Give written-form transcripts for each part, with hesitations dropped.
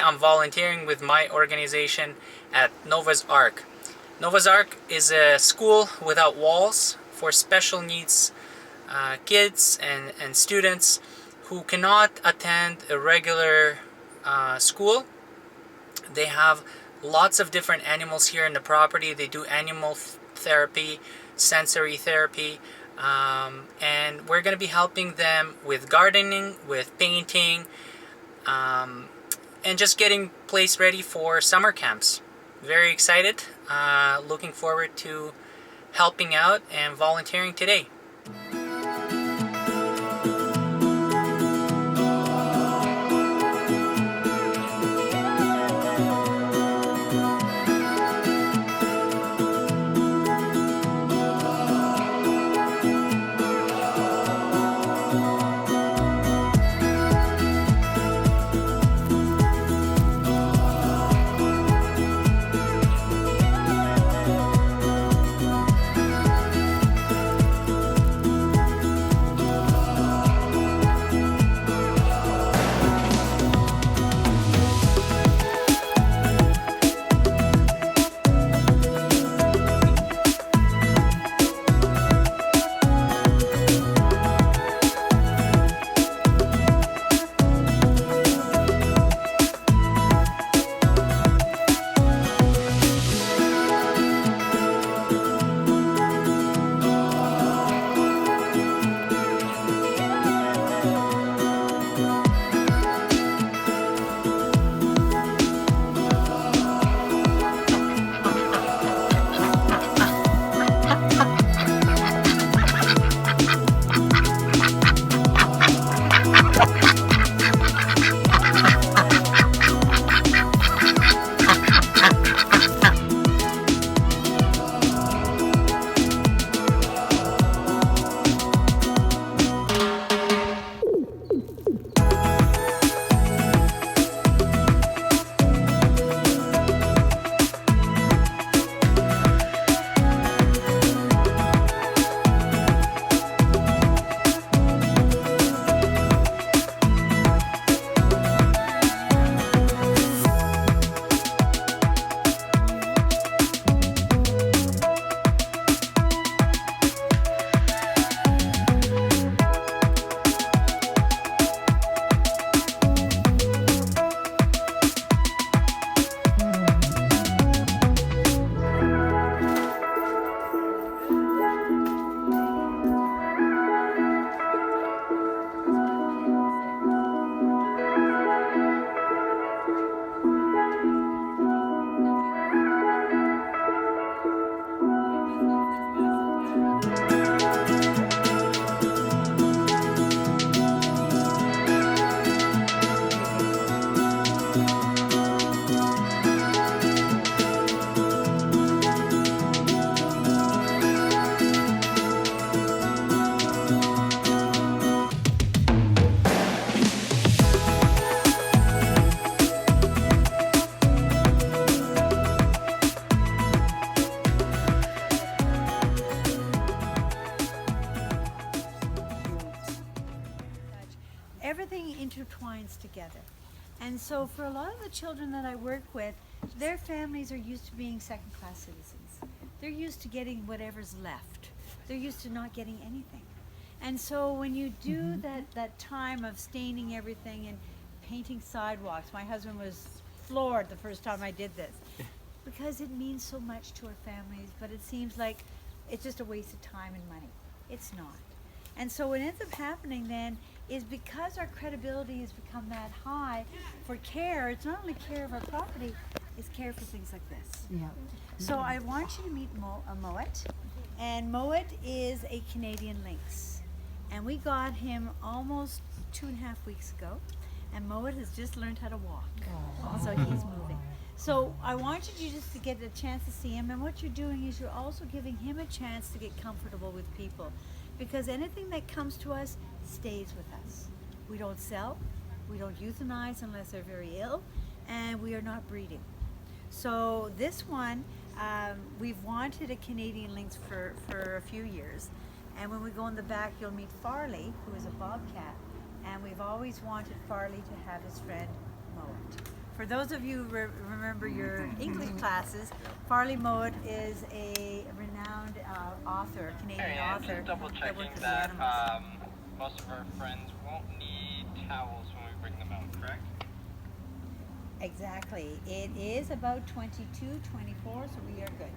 I'm volunteering with my organization at Nova's Ark. Nova's Ark is a school without walls for special needs kids and students who cannot attend a regular school. They have lots of different animals here in the property. They do animal therapy, sensory therapy, and we're going to be helping them with gardening, with painting, and just getting place ready for summer camps. Very excited, looking forward to helping out and volunteering today. Everything intertwines together. And so for a lot of the children that I work with, their families are used to being second-class citizens. They're used to getting whatever's left. They're used to not getting anything. And so when you do that time of staining everything and painting sidewalks, my husband was floored the first time I did this, because it means so much to our families, but it seems like it's just a waste of time and money. It's not. And so what ends up happening then is, because our credibility has become that high for care, it's not only care of our property, it's care for things like this. Yeah. So I want you to meet Moet. And Moet is a Canadian lynx. And we got him almost 2.5 weeks ago. And Moet has just learned how to walk. So he's moving. So I want you just to get a chance to see him. And what you're doing is you're also giving him a chance to get comfortable with people. Because anything that comes to us stays with us. We don't sell, we don't euthanize unless they're very ill, and we are not breeding. So this one, we've wanted a Canadian lynx for a few years. And when we go in the back, you'll meet Farley, who is a bobcat. And we've always wanted Farley to have his friend Moet. for those of you who remember your English classes, Farley Mowat is a renowned author, Canadian author. Just double checking that most of our friends won't need towels when we bring them out, correct? Exactly. It is about 22, 24, so we are good.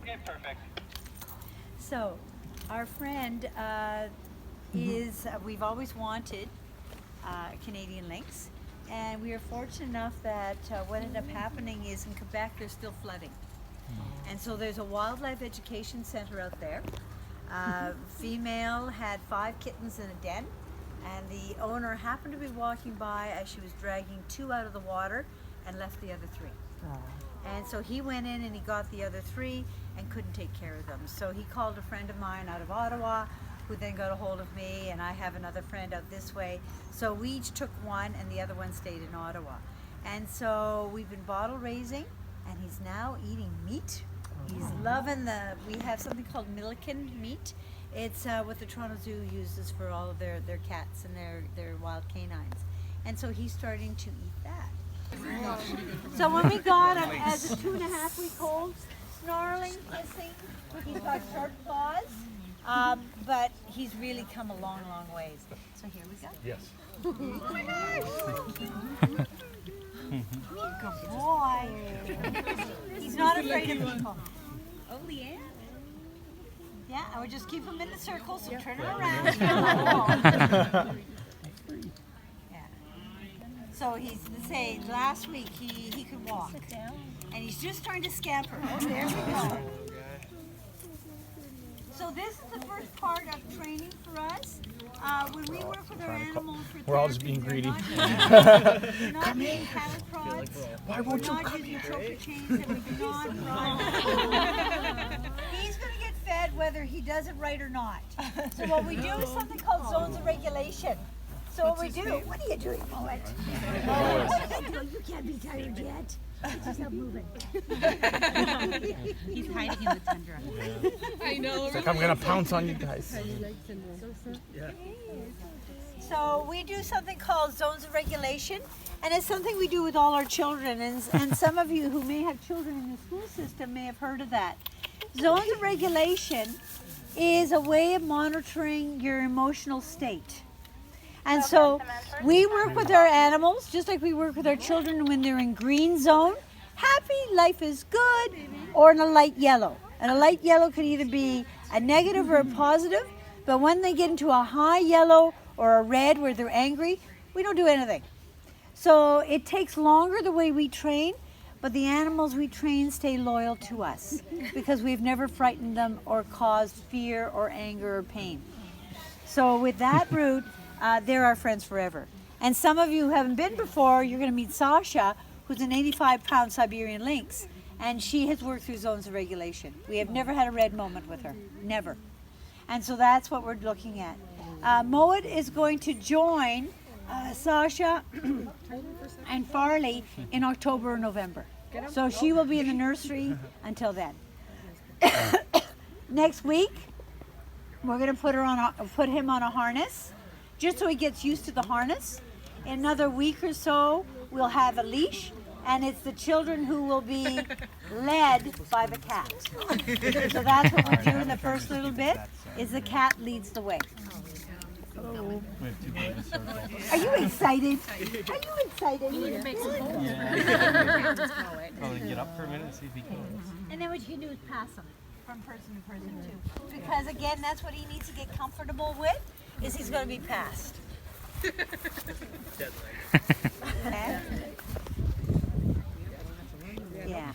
Okay, perfect. So, our friend is, we've always wanted Canadian lynx, and we are fortunate enough that what ended up happening is in Quebec there's still flooding. And so there's a wildlife education center out there. Female had 5 kittens in a den, and the owner happened to be walking by as she was dragging 2 out of the water and left the other 3. And so he went in and he got the other 3 and couldn't take care of them. So he called a friend of mine out of Ottawa, who then got a hold of me, and I have another friend out this way. So we each took one and the other one stayed in Ottawa. And so we've been bottle raising, and he's now eating meat. He's loving we have something called Milliken meat. It's what the Toronto Zoo uses for all of their cats and their wild canines. And so he's starting to eat that. So when we got him as a 2.5-week-old, snarling, hissing, he's got sharp claws, but he's really come a long, long ways. So here we go. Yes. Good boy. He's not afraid of people. Oh, yeah. Yeah, I would just keep him in the circle, so turn him around. Yeah. So he's, say, last week he could walk. And he's just starting to scamper. Oh, there we go. So this is the first part of training for us. When we work with our animals for We're all just being greedy. We're not using cattle prods. Why won't you We're not using choker chains, and we do not run. He's going to get fed whether he does it right or not. So what we do is something called zones of regulation. So what we do, what are you doing, Mowat? You can't be tired yet. Just stop moving. He's hiding in the tundra. I know. It's like I'm gonna pounce on you guys. So we do something called zones of regulation, and it's something we do with all our children. And some of you who may have children in the school system may have heard of that. Zones of regulation is a way of monitoring your emotional state. And so we work with our animals just like we work with our children when they're in green zone. Happy, life is good, or in a light yellow. And a light yellow could either be a negative or a positive, but when they get into a high yellow or a red where they're angry, we don't do anything. So it takes longer the way we train, but the animals we train stay loyal to us because we've never frightened them or caused fear or anger or pain. So with that route, they're our friends forever. And some of you who haven't been before, you're going to meet Sasha, who's an 85-pound Siberian lynx, and she has worked through zones of regulation. We have never had a red moment with her, never. And so that's what we're looking at. Mowat is going to join Sasha and Farley in October or November. So she will be in the nursery until then. Next week, we're going to put him on a harness, just so he gets used to the harness. In another week or so, we'll have a leash, and it's the children who will be led by the cat. So that's what we do in the first little bit, is the cat leads the way. Are you excited? Are you excited? Get up for a minute and see if he can. And then what you can do is pass him from person to person too. Because again, that's what he needs to get comfortable with, is he's going to be passed. Okay? Yeah.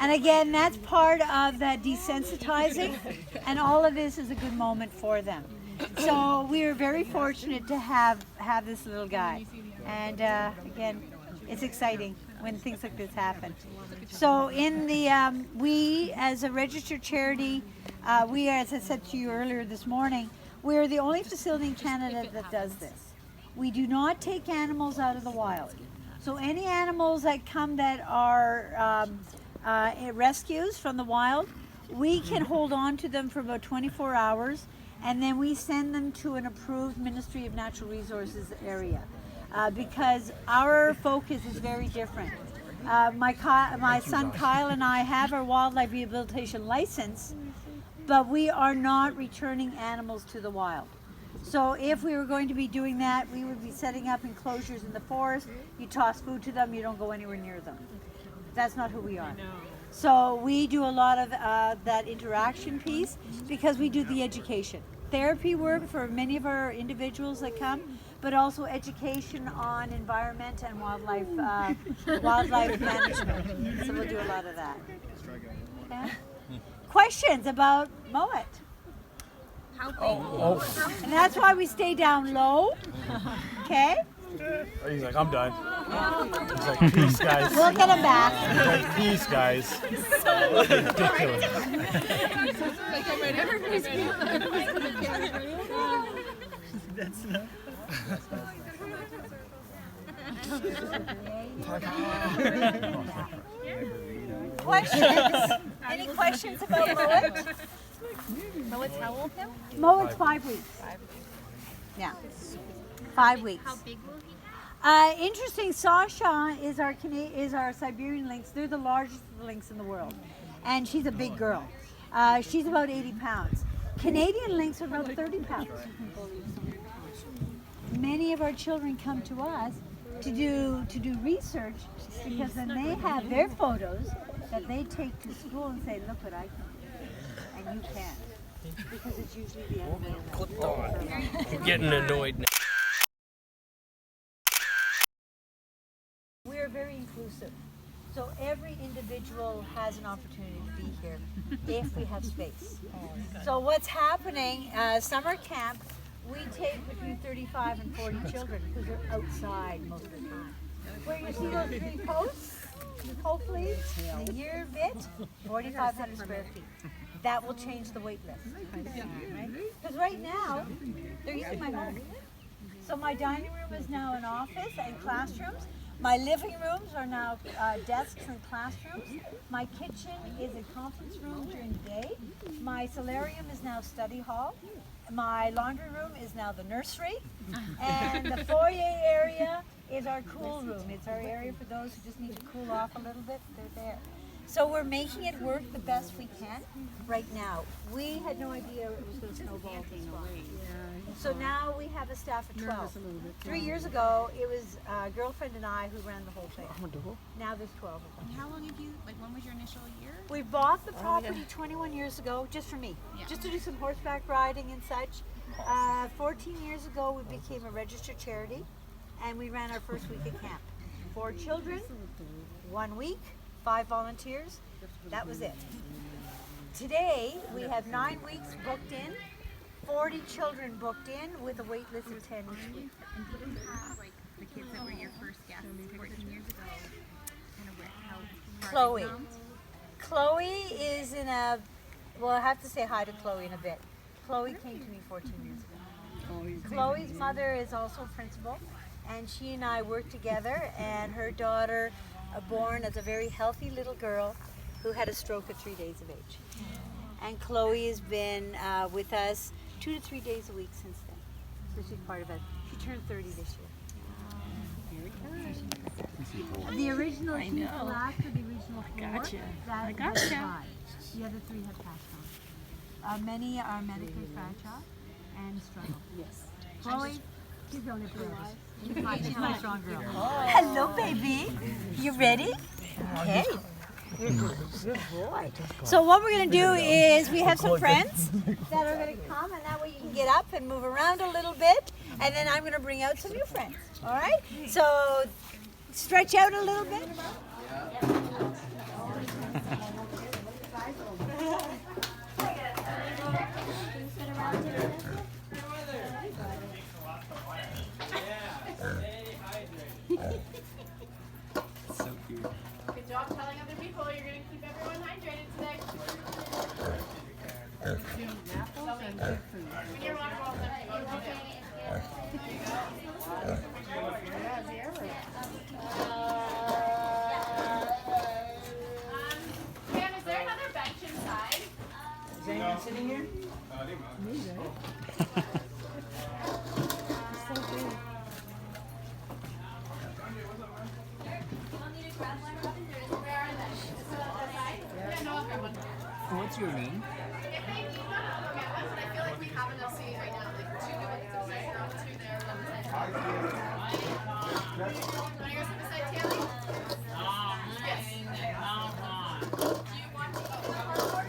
And again, that's part of that desensitizing, and all of this is a good moment for them. So we are very fortunate to have this little guy. And again, it's exciting when things like this happen. So in the, we as a registered charity, we are, as I said to you earlier this morning, we're the only facility in Canada that does this. We do not take animals out of the wild. So any animals that come that are rescues from the wild, we can hold on to them for about 24 hours, and then we send them to an approved Ministry of Natural Resources area. because our focus is very different. My son Kyle and I have our wildlife rehabilitation license, but we are not returning animals to the wild. So if we were going to be doing that, we would be setting up enclosures in the forest. You toss food to them, you don't go anywhere near them. That's not who we are. So we do a lot of that interaction piece because we do the education. Therapy work for many of our individuals that come, but also education on environment and wildlife management. So we'll do a lot of that. Okay? Questions about Moet? How big? And that's why we stay down low. Okay? He's like, I'm done. He's like, peace, guys. We'll get him back. He's like, peace, guys. Ridiculous. That's not. Questions? Any questions about Moet? Moet's how old now? Moet's 5 weeks. Yeah. 5 weeks. How big will he be? Interesting. Sasha is our Siberian lynx. They're the largest lynx in the world, and she's a big girl. She's about 80 pounds. Canadian lynx are about 30 pounds. Many of our children come to us to do research because then they have their photos that they take to school and say, look what I can do, and you can't, because it's usually the other way around. I'm getting annoyed now. We're very inclusive. So every individual has an opportunity to be here if we have space. So what's happening, summer camp, we take between 35 and 40 children because they're outside most of the time. Where you see those 3 posts, hopefully a year bit, 4,500 square feet. That will change the wait list. Because right now, they're using my home. So my dining room is now an office and classrooms. My living rooms are now desks and classrooms. My kitchen is a conference room during the day. My solarium is now study hall. My laundry room is now the nursery. And the foyer area is our cool room. It's our area for those who just need to cool off a little bit. They're there. So we're making it work the best we can right now. We had no idea it was going to snowball this well. So now we have a staff of 12. 3 years ago, it was a girlfriend and I who ran the whole thing. Now there's 12 of them. And how long have you, when was your initial year? We bought the property 21 years ago, just for me, just to do some horseback riding and such. 14 years ago, we became a registered charity, and we ran our first week of camp. 4 children, 1 week, 5 volunteers. That was it. Today, we have 9 weeks booked in, 40 children booked in with a wait list of 10 each week. And did you have, like, the kids that were your first guests 14 years ago, kind of how Chloe. Chloe is in a, well, I have to say hi to Chloe in a bit. Chloe came to me 14 years ago. Chloe's mother is also principal, and she and I work together, and her daughter, born as a very healthy little girl who had a stroke at 3 days of age. And Chloe has been with us 2 to 3 days a week since then. So she's part of it. She turned 30 this year. The original, she's the last of the original 4 that have survived. The other 3 have passed on. Many are medically fragile and struggle. Yes. Chloe, she's going to be She's my strong girl. Hello, baby. You ready? Okay. Good boy. So what we're going to do is we have some friends that are going to come, and that way you can get up and move around a little bit, and then I'm going to bring out some new friends. All right? So stretch out a little bit. Good job telling other people you're going to keep everyone hydrated today. When your water bottle's empty. What's your name? I feel like we have enough seating right now. Like 2 people sit down, 2 there, 1 beside Taylor. Want to go sit beside Taylor? Yes. Do you want to go cardboard?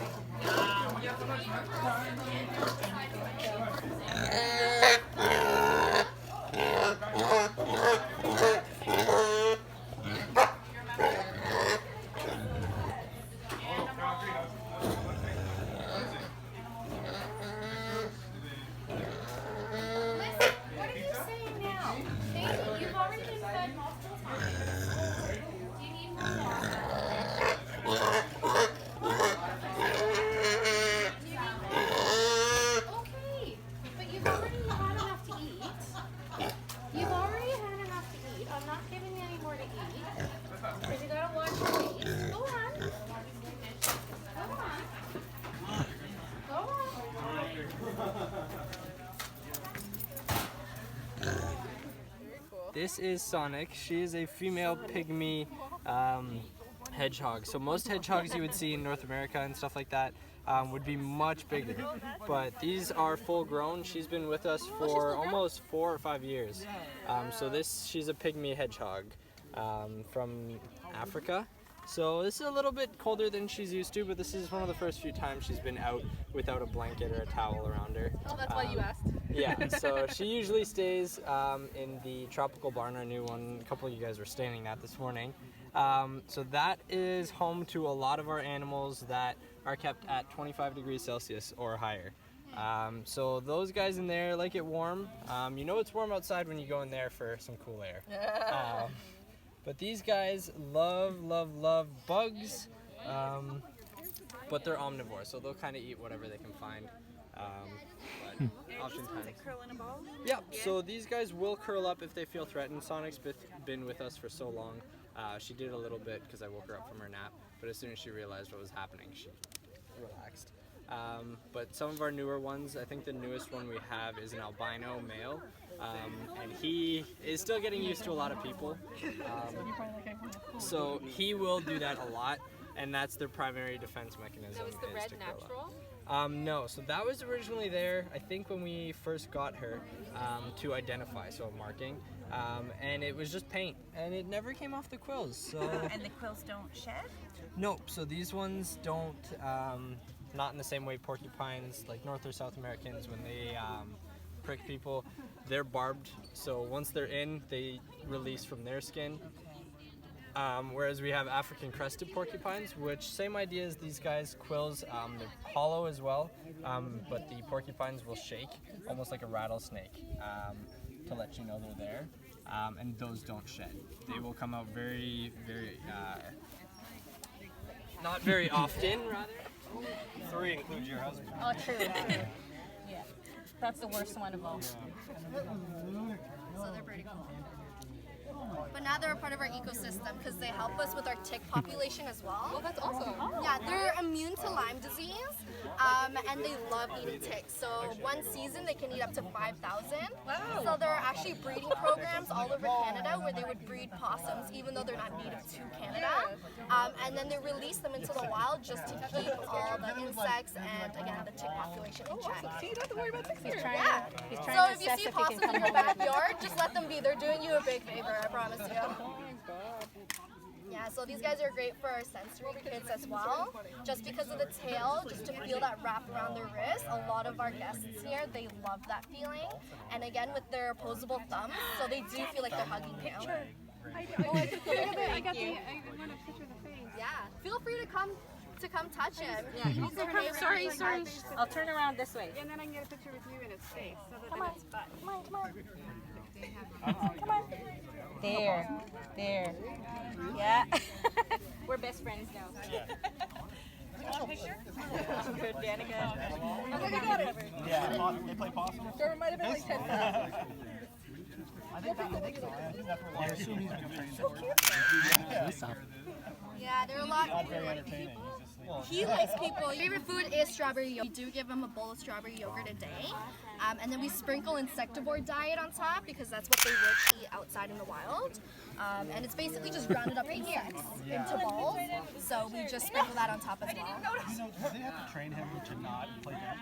This is Sonic. She is a female pygmy hedgehog. So most hedgehogs you would see in North America and stuff like that would be much bigger. But these are full grown. She's been with us for almost 4 or 5 years. She's a pygmy hedgehog from Africa. So this is a little bit colder than she's used to, but this is one of the first few times she's been out without a blanket or a towel around her. Oh, that's why you asked. Yeah, so she usually stays in the tropical barn, our new one. A couple of you guys were staying at this morning. So that is home to a lot of our animals that are kept at 25 degrees Celsius or higher. So those guys in there like it warm. You know it's warm outside when you go in there for some cool air. But these guys love bugs, but they're omnivores, so they'll kind of eat whatever they can find. But oftentimes, Curl in a ball? yeah, so these guys will curl up if they feel threatened. Sonic's been with us for so long. She did a little bit because I woke her up from her nap, but as soon as she realized what was happening, she relaxed. But some of our newer ones, I think the newest one we have is an albino male, and he is still getting used to a lot of people. So he will do that a lot, and that's their primary defense mechanism. So is the red to curl up. natural? No, so that was originally there, I think when we first got her, to identify, so a marking, and it was just paint, and it never came off the quills, so... And the quills don't shed? Nope, so these ones don't, not in the same way porcupines, like North or South Americans, when they prick people, they're barbed, so once they're in, they release from their skin. Whereas we have African crested porcupines, which same idea as these guys, quills, they're hollow as well, but the porcupines will shake, almost like a rattlesnake, to let you know they're there, and those don't shed. They will come out very, not very often, rather. 3 includes your husband. Oh, true. Yeah. That's the worst one of all. So they're pretty cool. But now they're a part of our ecosystem because they help us with our tick population as well. Oh, that's awesome. Yeah, they're immune to Lyme disease, and they love eating ticks. So one season they can eat up to 5,000. Wow. So there are actually breeding programs all over Canada where they would breed possums even though they're not native to Canada. And then they release them into the wild just to keep all the insects and, again, the tick population in check. See, you don't have to worry about ticks here. Yeah. He's So trying if to you assess see if he can possums in your backyard, just let them be. They're doing you a big favor, I promise you. Yeah, so these guys are great for our sensory kids as well. Just because of the tail, just to feel that wrap around their wrist, a lot of our guests here, they love that feeling. And again, with their opposable thumbs, so they do feel like they're hugging you. I want a picture of the face. Yeah, feel free to come touch him. Yeah, he's sorry. I'll turn around this way. And then I can get a picture with you in its face. So that Come then on. it's butt. Come on. Come on. There. Yeah. We're best friends now. You want a picture? Good, Danica. Yeah, they play possum. There might have been like 10 I think that's where I assume he's been trained. Yeah, they're a lot. Not very entertaining. He's just he likes people. Favorite food is strawberry yogurt. We do give him a bowl of strawberry yogurt a day. And then we sprinkle insectivore diet on top because that's what they would eat outside in the wild. And it's basically just rounded up insects into balls. So we just sprinkle that on top as well. Do they have to train him to not play dead?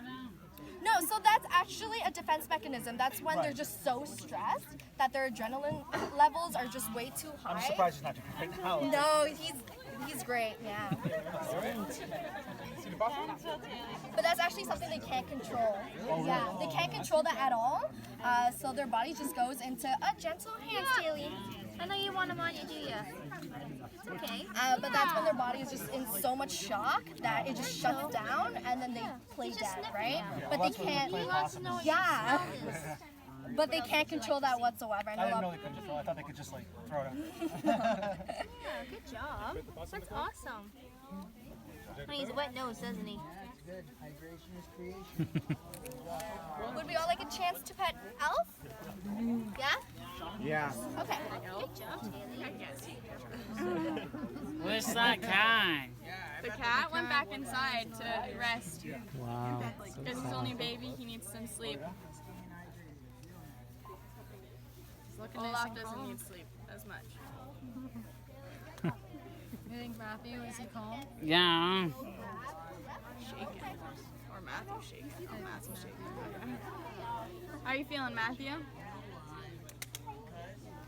No, so that's actually a defense mechanism. That's when they're just so stressed that their adrenaline levels are just way too high. I'm surprised he's not doing it right now. No, he's great, yeah. But that's actually something they can't control. Yeah, they can't control that at all. So their body just goes into a gentle hand stealing. I know you want them on you, do you? It's okay. But that's when their body is just in so much shock that it just shuts down and then they play dead, right? But they can't. Yeah. But they can't control that whatsoever. I didn't know they couldn't control. I thought they could just like throw it out. Yeah, good job. That's awesome. And he's a wet nose, doesn't he? Would we all like a chance to pet Elf? Yeah? Yeah. Okay. Good job, Taylor. Where's that cat? The cat went back inside to rest. Wow. Because he's only a baby, he needs some sleep. Olaf doesn't need sleep as much. You think Matthew, is he calm? Yeah. Shaking. Or Matthew shaking. Oh, Matthew shaking. How are you feeling, Matthew?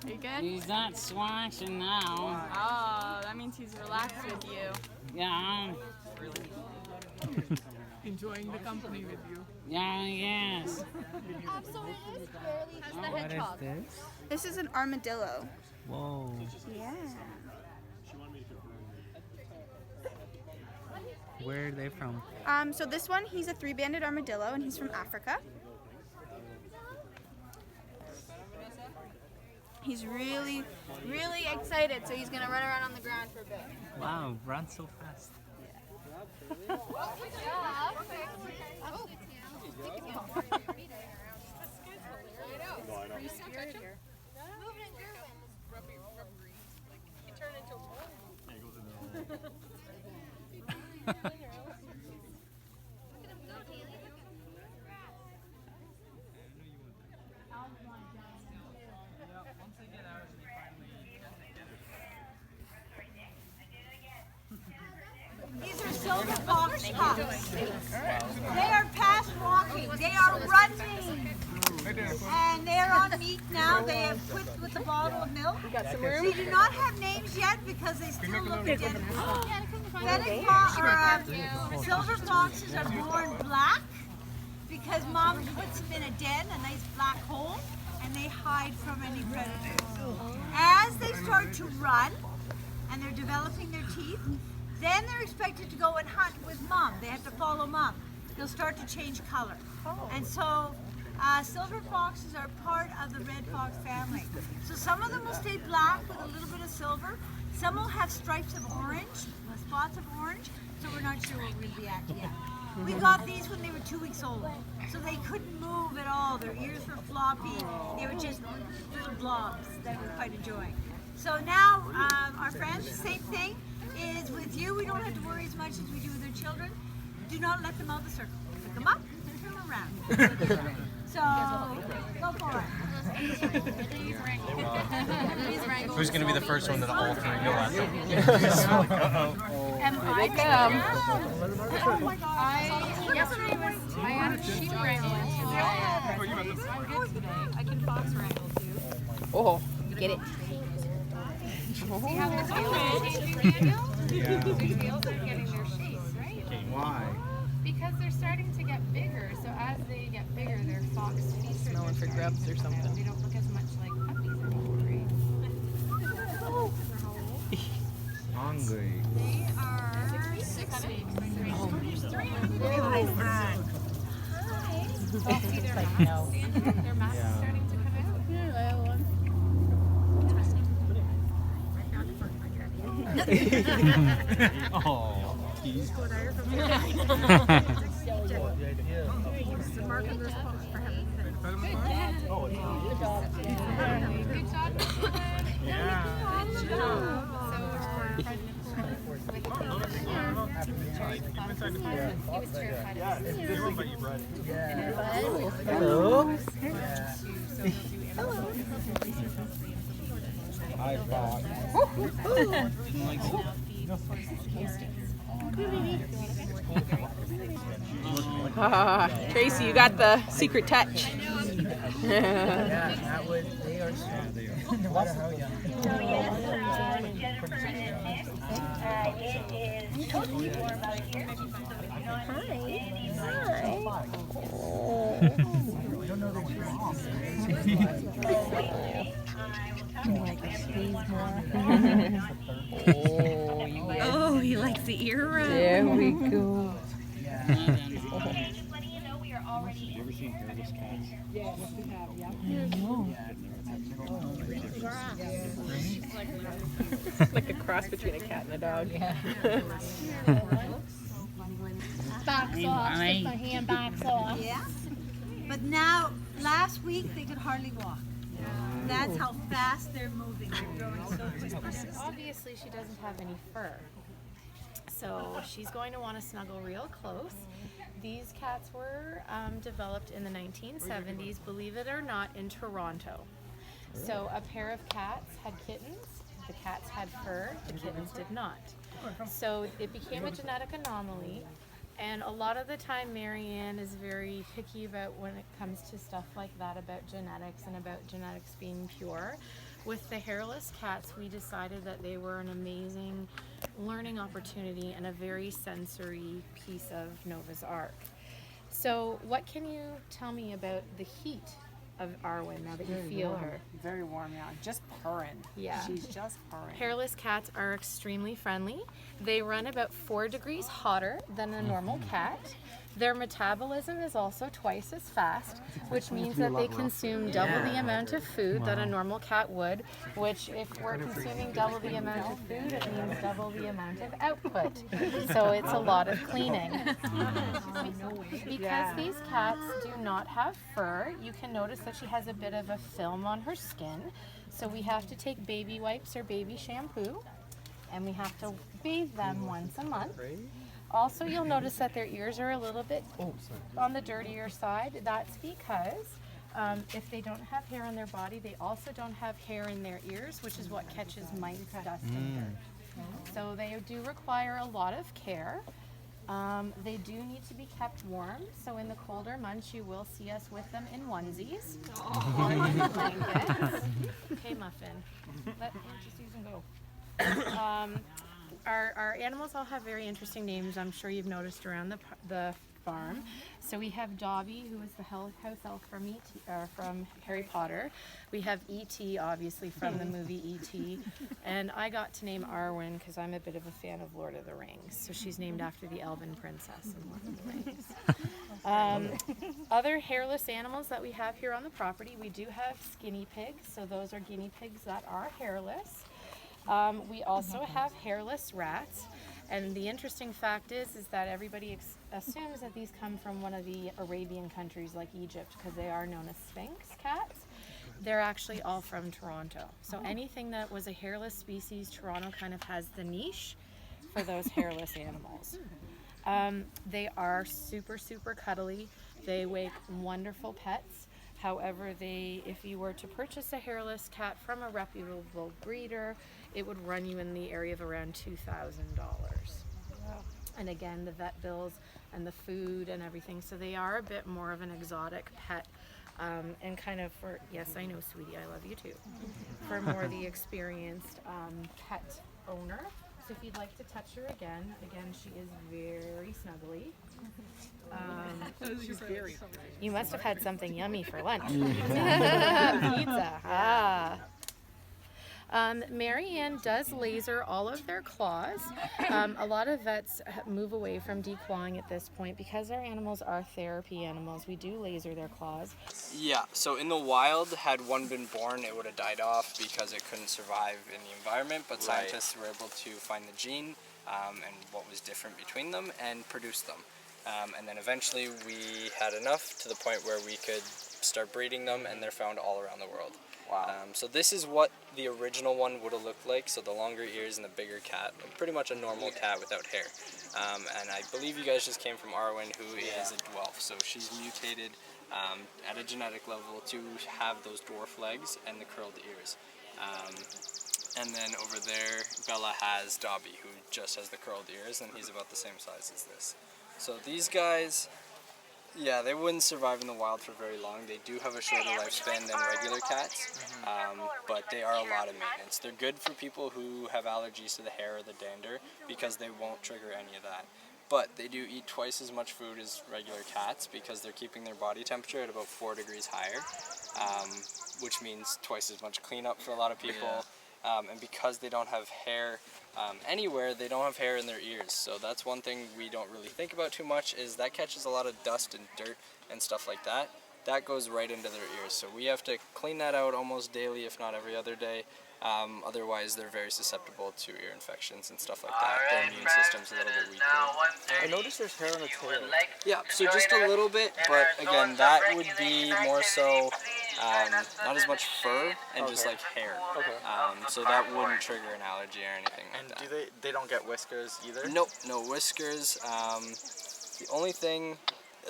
Are you good? He's not swashing now. Oh, that means he's relaxed with you. Yeah. Enjoying the company with you. Yeah, yes. So it is fairly. How's the hedgehog? this? This is an armadillo. Whoa. Yeah. Where are they from? So this one, he's a three-banded armadillo, and he's from Africa. He's really, really excited, so he's gonna run around on the ground for a bit. Wow, run so fast. These are silver fox pups. They are past walking. They are running. And they are on meat now. They have quit with the bottle of milk. They do not have names yet because they still look identical. Silver foxes are born black because mom puts them in a den, a nice black hole, and they hide from any predators. As they start to run and they're developing their teeth, then they're expected to go and hunt with mom. They have to follow mom. They'll start to change color. And so silver foxes are part of the red fox family. So some of them will stay black with a little bit of silver. Some will have stripes of orange, spots of orange. So we're not sure where we'll be at yet. We got these when they were 2 weeks old. So they couldn't move at all. Their ears were floppy. They were just little blobs that we're quite enjoying. So now our friends, same thing. Is with you, we don't have to worry as much as we do with our children. Do not let them out of the circle. Pick them up and turn them around. So, go for it. Who's going to be the first one that all three go at? Am I yesterday I had a sheep wrangling today. I can fox wrangle too. Oh. Get it. See how they're changing, Daniel? Yeah. Their scales are getting their shapes, right? Why? Because they're starting to get bigger, so as they get bigger, their fox features smelling for grubs or something. They don't look as much like puppies anymore, right? Hungry. They are 6 weeks. Hi. See their masks? Their masks are starting to come out. Oh, he's So He was terrified of us. Hello. Hi, Fox. Tracy, you got the secret touch. That was, they are strong. No matter how young. Oh, he likes the ear rub. There we go. You ever seen hairless cats? Yes, we have, yeah. Like a cross between a cat and a dog. Box off. Stick my hand box off. Yeah. But now, last week they could hardly walk. That's how fast they're moving. They're growing so quickly. Obviously, she doesn't have any fur. So she's going to want to snuggle real close. These cats were developed in the 1970s, believe it or not, in Toronto. So a pair of cats had kittens, the cats had fur, the kittens did not. So it became a genetic anomaly, and a lot of the time Marianne is very picky about when it comes to stuff like that, about genetics and about genetics being pure. With the hairless cats, we decided that they were an amazing learning opportunity and a very sensory piece of Nova's Ark. So what can you tell me about the heat of Arwen now that you feel her? Very warm, yeah. Just purring. Yeah. She's just purring. Hairless cats are extremely friendly. They run about 4 degrees hotter than a normal cat. Their metabolism is also twice as fast, which means that they consume double the amount of food that a normal cat would, which if we're consuming double the amount of food, it means double the amount of output. So it's a lot of cleaning. Because these cats do not have fur, you can notice that she has a bit of a film on her skin. So we have to take baby wipes or baby shampoo, and we have to bathe them once a month. Also, you'll notice that their ears are a little bit on the dirtier side. That's because if they don't have hair on their body, they also don't have hair in their ears, which is what catches mice, dust, and dirt. So they do require a lot of care. They do need to be kept warm, so in the colder months you will see us with them in onesies or in blankets. Okay, Muffin, let Auntie Susan go. Our animals all have very interesting names. I'm sure you've noticed around the farm. So we have Dobby, who is the house elf from Harry Potter. We have E.T., obviously, from the movie E.T. And I got to name Arwen because I'm a bit of a fan of Lord of the Rings. So she's named after the elven princess in Lord of the Rings. Other hairless animals that we have here on the property, we do have skinny pigs. So those are guinea pigs that are hairless. We also have hairless rats, and the interesting fact is that everybody assumes that these come from one of the Arabian countries like Egypt because they are known as Sphinx cats. They're actually all from Toronto. So anything that was a hairless species, Toronto kind of has the niche for those hairless animals. They are super, super cuddly. They make wonderful pets. However, if you were to purchase a hairless cat from a reputable breeder, it would run you in the area of around $2,000. And again, the vet bills and the food and everything, so they are a bit more of an exotic pet. And kind of for, yes, I know, sweetie, I love you too, for more the experienced pet owner. So if you'd like to touch her again, she is very snuggly. You must have had something yummy for lunch. Pizza. Marianne does laser all of their claws. A lot of vets move away from declawing at this point because our animals are therapy animals. We do laser their claws. Yeah, so in the wild, had one been born, it would have died off because it couldn't survive in the environment, but scientists were able to find the gene and what was different between them and produce them. And then eventually we had enough to the point where we could start breeding them, and they're found all around the world. Wow. So this is what the original one would have looked like. So the longer ears and the bigger cat, pretty much a normal cat without hair. And I believe you guys just came from Arwen, who is a dwarf. So she's mutated at a genetic level to have those dwarf legs and the curled ears. And then over there, Bella has Dobby, who just has the curled ears, and he's about the same size as this. So these guys, yeah, they wouldn't survive in the wild for very long. They do have a shorter lifespan than regular cats, but they are a lot of maintenance. They're good for people who have allergies to the hair or the dander because they won't trigger any of that. But they do eat twice as much food as regular cats because they're keeping their body temperature at about 4 degrees higher, which means twice as much cleanup for a lot of people. And because they don't have hair anywhere, they don't have hair in their ears. So that's one thing we don't really think about too much, is that catches a lot of dust and dirt and stuff like that. That goes right into their ears. So we have to clean that out almost daily, if not every other day. Otherwise, they're very susceptible to ear infections and stuff like that. Their immune system's a little bit weaker. I noticed there's hair on the tail. Yeah, so just a little bit, but again, that would be more so not as much fur and just like hair. Okay. So that wouldn't trigger an allergy or anything like that. And do they don't get whiskers either? Nope, no whiskers. The only thing,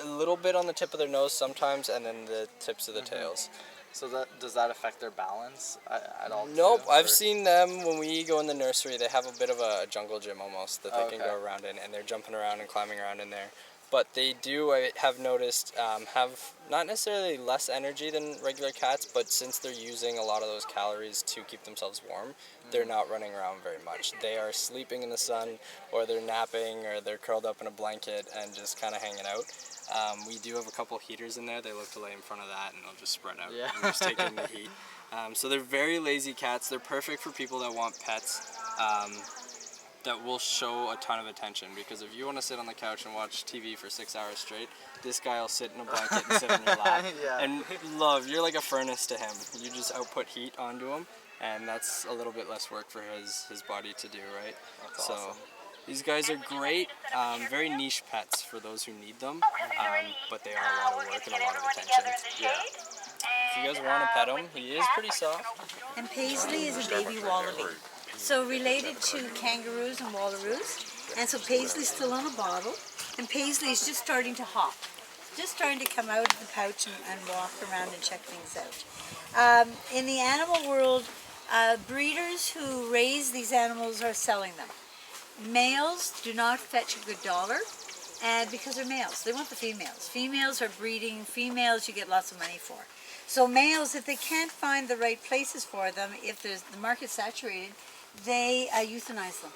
a little bit on the tip of their nose sometimes, and then the tips of the tails. So does that affect their balance at all? Nope, too, I've seen them when we go in the nursery. They have a bit of a jungle gym almost that they can Okay. go around in, and they're jumping around and climbing around in there. But they do, I have noticed, have not necessarily less energy than regular cats, but since they're using a lot of those calories to keep themselves warm, they're not running around very much. They are sleeping in the sun, or they're napping, or they're curled up in a blanket and just kind of hanging out. We do have a couple heaters in there. They love to lay in front of that, and they'll just spread out and just take in the heat. So they're very lazy cats. They're perfect for people that want pets. That will show a ton of attention, because if you want to sit on the couch and watch TV for 6 hours straight, this guy will sit in a blanket and sit on your lap. And you're like a furnace to him. You just output heat onto him, and that's a little bit less work for his body to do, right? That's so awesome. these guys are great, very niche pets for those who need them, but they are a lot of work and a lot of attention. If you guys want to pet him, he is pretty soft. And Paisley is a baby wallaby. So related to kangaroos and wallaroos. And so Paisley's still on a bottle. And Paisley is just starting to hop. Just starting to come out of the pouch and walk around and check things out. In the animal world, breeders who raise these animals are selling them. Males do not fetch a good dollar, and because they're males. They want the females. Females are breeding. Females you get lots of money for. So males, if they can't find the right places for them, if the market's saturated, they euthanize them.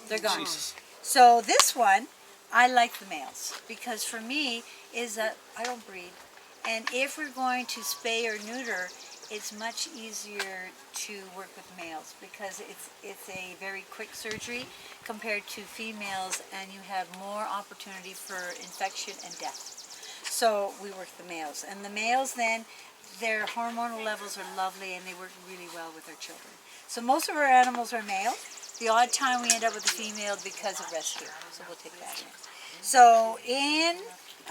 They're gone. Jesus. So this one, I like the males, because for me is that I don't breed, and if we're going to spay or neuter, it's much easier to work with males because it's a very quick surgery compared to females, and you have more opportunity for infection and death. So we work the males, and the males then, their hormonal levels are lovely and they work really well with our children. So most of our animals are male. The odd time we end up with a female because of rescue, so we'll take that in. So in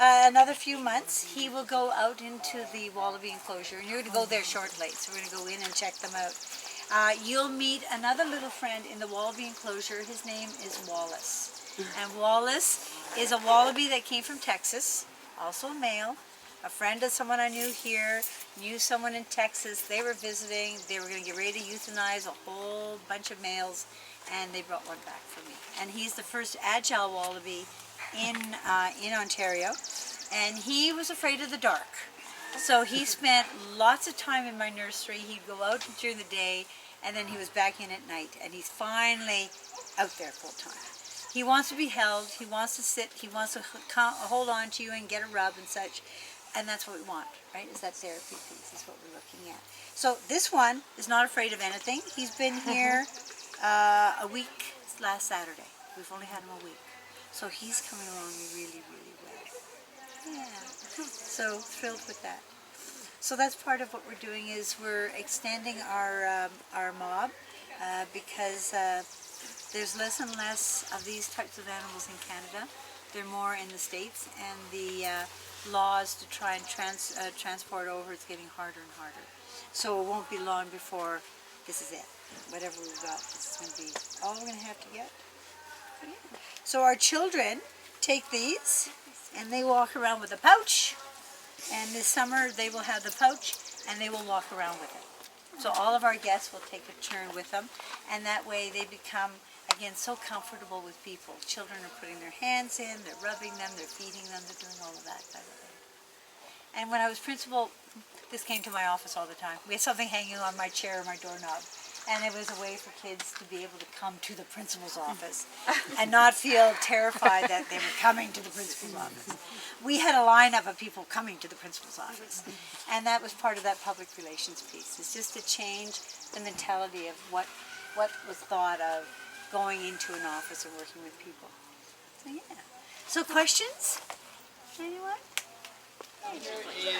another few months, he will go out into the wallaby enclosure, and you're going to go there shortly, so we're going to go in and check them out. You'll meet another little friend in the wallaby enclosure. His name is Wallace. And Wallace is a wallaby that came from Texas, also a male. A friend of someone I knew here knew someone in Texas. They were visiting. They were going to get ready to euthanize a whole bunch of males, and they brought one back for me. And he's the first agile wallaby in Ontario, and he was afraid of the dark. So he spent lots of time in my nursery. He'd go out during the day, and then he was back in at night, and he's finally out there full time. He wants to be held. He wants to sit. He wants to hold on to you and get a rub and such. And that's what we want, right? Is that therapy piece is what we're looking at. So this one is not afraid of anything. He's been here a week last Saturday. We've only had him a week. So he's coming along really, really well. Yeah. So thrilled with that. So that's part of what we're doing, is we're extending our mob because there's less and less of these types of animals in Canada. They're more in the States, and the laws to try and transport over, it's getting harder and harder. So it won't be long before this is it. Whatever we've got, this is going to be all we're going to have to get. So our children take these and they walk around with a pouch. And this summer they will have the pouch and they will walk around with it. So all of our guests will take a turn with them, and that way they become, again, so comfortable with people. Children are putting their hands in, they're rubbing them, they're feeding them, they're doing all of that kind of thing. And when I was principal, this came to my office all the time. We had something hanging on my chair or my doorknob, and it was a way for kids to be able to come to the principal's office and not feel terrified that they were coming to the principal's office. We had a lineup of people coming to the principal's office, and that was part of that public relations piece. It's just to change the mentality of what was thought of going into an office and working with people. So yeah. So questions? Anyone?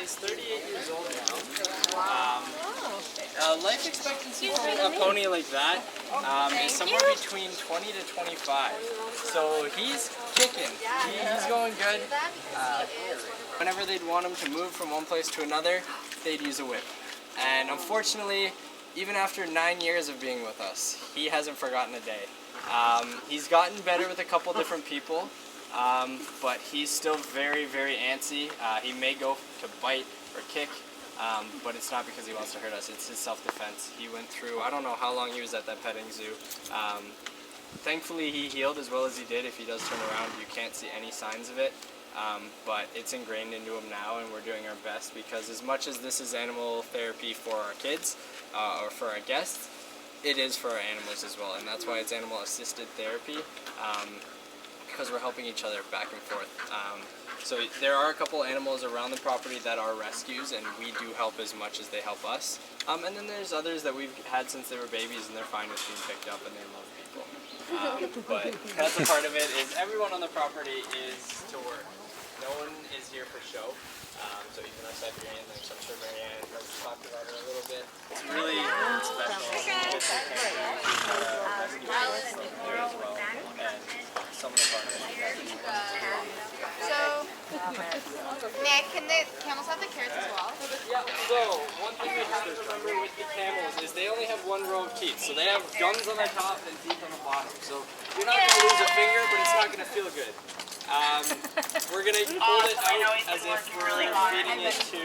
Is 38 years old now. Life expectancy for a pony like that is somewhere between 20 to 25. So he's kicking. He's going good. Whenever they'd want him to move from one place to another, they'd use a whip. And unfortunately, even after 9 years of being with us, he hasn't forgotten a day. He's gotten better with a couple different people. But he's still very, very antsy. He may go to bite or kick, but it's not because he wants to hurt us. It's his self-defense. He went through, I don't know how long he was at that petting zoo. Thankfully, he healed as well as he did. If he does turn around, you can't see any signs of it. But it's ingrained into him now, and we're doing our best, because as much as this is animal therapy for our kids or for our guests, it is for our animals as well, and that's why it's animal-assisted therapy. Because we're helping each other back and forth. So there are a couple animals around the property that are rescues, and we do help as much as they help us. And then there's others that we've had since they were babies, and they're fine with being picked up, and they love people. But that's a part of it, is everyone on the property is to work. No one is here for show. So even our Siberian, like I'm sure Marianne has talked about her a little bit. It's really special. Rescue there as well. And some of the partners. So, Nick, can the camels have the carrots as well? Yeah, so one thing we have to remember with the camels is they only have one row of teeth. So they have gums on the top and teeth on the bottom. So you're not going to lose a finger, but it's not going to feel good. We're going to hold it out as if we're feeding it to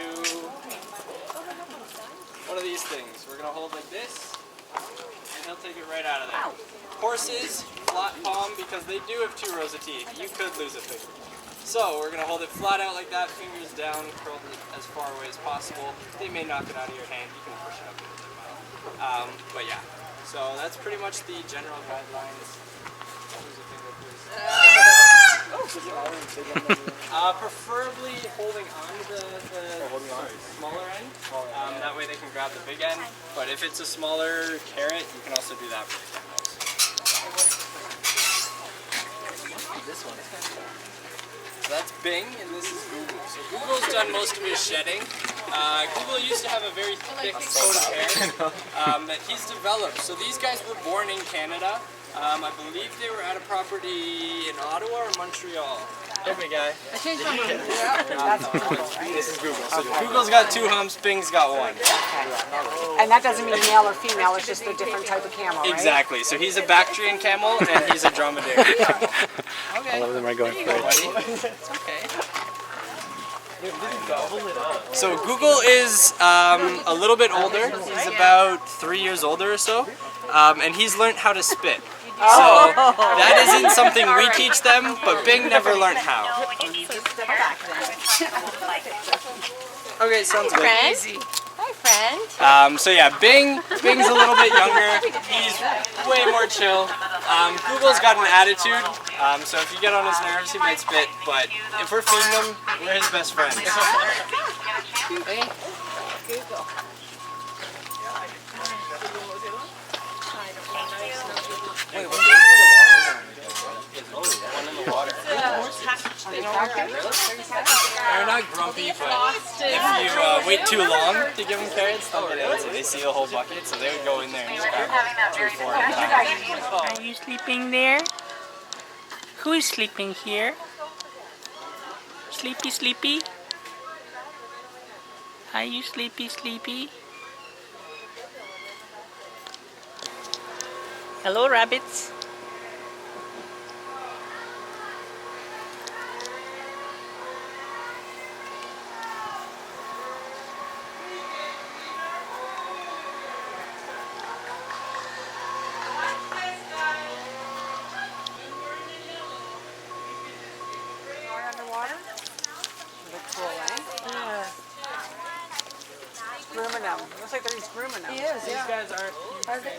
one of these things. We're going to hold like this, and he'll take it right out of there. Horses, flat palm, because they do have 2 rows of teeth. You could lose a finger. So we're going to hold it flat out like that, fingers down, curled as far away as possible. They may knock it out of your hand. You can push it up into their mouth. But yeah, so that's pretty much the general guidelines. Lose a finger, please. Preferably holding on to the smaller end. That way they can grab the big end. But if it's a smaller carrot, you can also do that for the camels. This one. So that's Bing, and this is Google. So Google's done most of his shedding. Google used to have a very thick coat of hair that he's developed. So these guys were born in Canada. I believe they were at a property in Ottawa or Montreal. Hey, big guy. I changed my mind. That's Google, right? This is Google. So Google's got 2 humps, Bing's got 1. And that doesn't mean male or female, it's just a different type of camel, right? Exactly. So he's a Bactrian camel, and he's a dromedary. Okay. All of them are going crazy. It's okay. So Google is a little bit older. He's about 3 years older or so, and he's learned how to spit. So that isn't something we teach them, but Bing never learned how. Okay, sounds good. Hi, friend. So yeah, Bing's a little bit younger. He's way more chill. Google's got an attitude, so if you get on his nerves, he might spit. But if we're feeding him, we're his best friends. Google. Wait, one in the water. They're not grumpy, but if you wait too long to give them carrots, they'll get antsy. They see a whole bucket, so they would go in there and just grab 3 or 4 at a time. Are you sleeping there? Who is sleeping here? Sleepy, sleepy? Are you sleepy, sleepy? Hello, rabbits. Underwater? Look cool, eh? Yeah. Grooming them. Looks like they're grooming them. He is, These yeah. guys aren't. Remember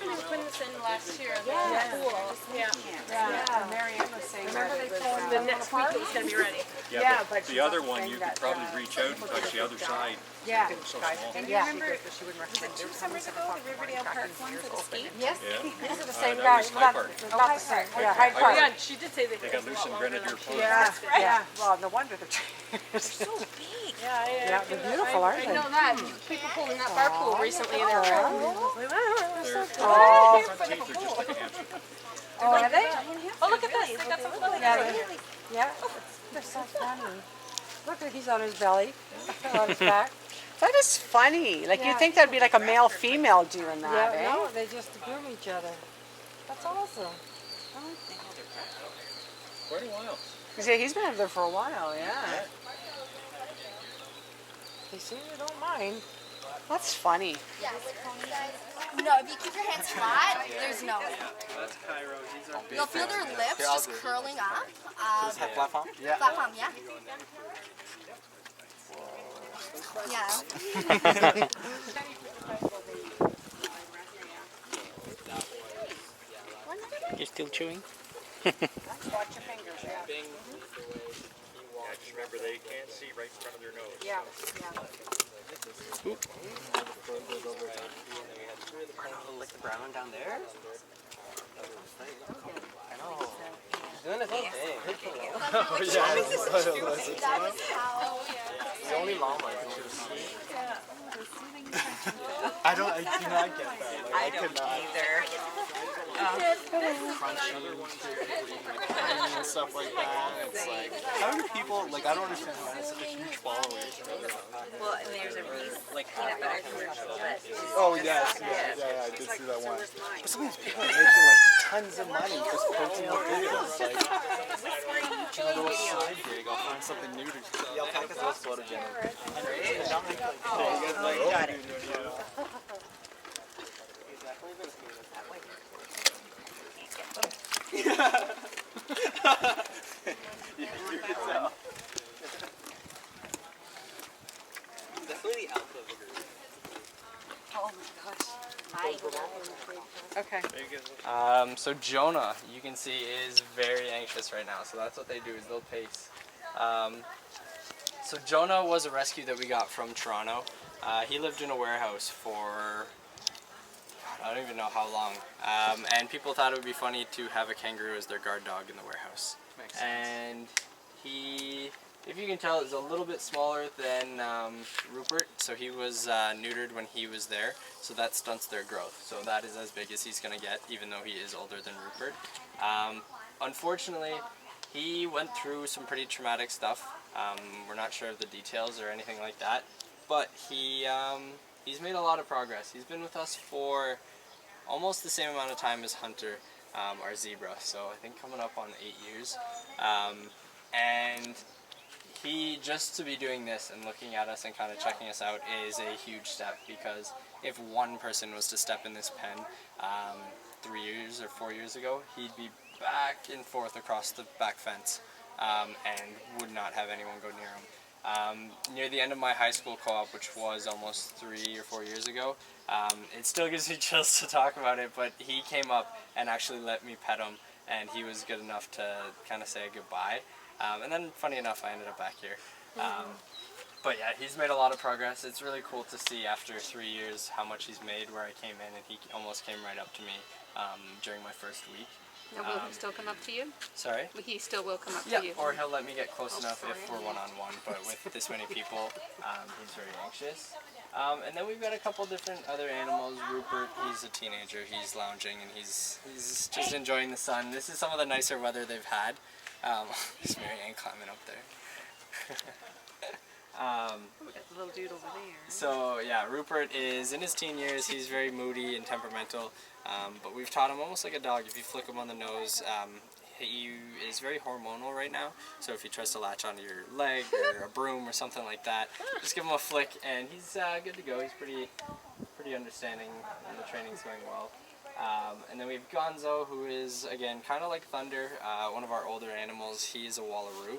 they were putting this in last year? Yeah. Cool. Yeah. Yeah. Marianne was saying Remember that they it told was, the next week it was going to be ready. Yeah, but but the other one, you could probably reach out and touch the other side. yeah. So small. And you remember, she wouldn't recommend it. 2 summers ago, the Riverdale Park ones that escaped? Yes. Yeah. These are the Uh, same that guy. was High Park. Not the same. Yeah, Hyde Park. Yeah, she did say They got loose in Grenadier Park. Yeah, yeah. Well, no wonder they're So big. Yeah, they're beautiful, aren't I they? know that. People pulled in that bar pool recently and they were Their Oh. front teeth are just like a hamster. Oh, are they? oh, look at this. They got some little Yeah, they're so funny. Look, he's on his belly, on his back. That is funny. Like, you'd think that'd be like a male-female doing that, eh? No, they just groom each other. That's awesome. Quite a while. Yeah, he's been up there for a while, yeah. They seem to don't mind. That's funny. Yeah. No, if you keep your hands flat, there's no way. That's Cairo. These are You'll feel their lips just curling up. Is that flat palm? Flat palm, yeah. Yeah. You're still chewing? Watch your fingers, yeah. Yeah, just remember they can't see right in front of their nose. Yeah, yeah. Lick the brown one down there. I know. He's doing his own thing. Oh, yeah. That is how. The only llama I I do not get that. Like, I don't either. Crunchy and stuff like that. It's like, how do people, like, I don't understand why it's such a huge following. Well, and there's a Reese peanut butter commercial that is Oh, yes, yeah, I did see that one. But some of these people are making, like, tons of money just posting up videos. Like, a little side gig, I'll find something new to do. Yeah, I'll pack a little soda gin. Got it. Definitely the alpha of the group. Oh my gosh. Okay. So Jonah, you can see, is very anxious right now. So that's what they do, is they'll pace. So Jonah was a rescue that we got from Toronto. He lived in a warehouse for, I don't even know how long. And people thought it would be funny to have a kangaroo as their guard dog in the warehouse. Makes sense. And he, if you can tell, is a little bit smaller than Rupert. So he was neutered when he was there. So that stunts their growth. So that is as big as he's going to get, even though he is older than Rupert. Unfortunately, he went through some pretty traumatic stuff. We're not sure of the details or anything like that. But he's made a lot of progress. He's been with us for almost the same amount of time as Hunter, our zebra. So I think coming up on 8 years. And he, just to be doing this and looking at us and kind of checking us out is a huge step, because if one person was to step in this pen 3 years or 4 years ago, he'd be back and forth across the back fence and would not have anyone go near him. Near the end of my high school co-op, which was almost 3 or 4 years ago, it still gives me chills to talk about it, but he came up and actually let me pet him, and he was good enough to kind of say goodbye. And then, funny enough, I ended up back here. But yeah, he's made a lot of progress. It's really cool to see after 3 years how much he's made, where I came in and he almost came right up to me during my first week. And will he still come up to you? Sorry? He still will come up Yeah, to you. or he'll let me get close enough if we're one-on-one, but with this many people, he's very anxious. And then we've got a couple different other animals. Rupert, he's a teenager, he's lounging and he's just enjoying the sun. This is some of the nicer weather they've had. There's Marianne climbing up there. We got the little dude over there. So yeah, Rupert is in his teen years. He's very moody and temperamental, but we've taught him almost like a dog. If you flick him on the nose, he is very hormonal right now. So if he tries to latch onto your leg or a broom or something like that, just give him a flick and he's good to go. He's pretty understanding and the training's going well. And then we have Gonzo, who is, again, kind of like Thunder, one of our older animals. He's a Wallaroo.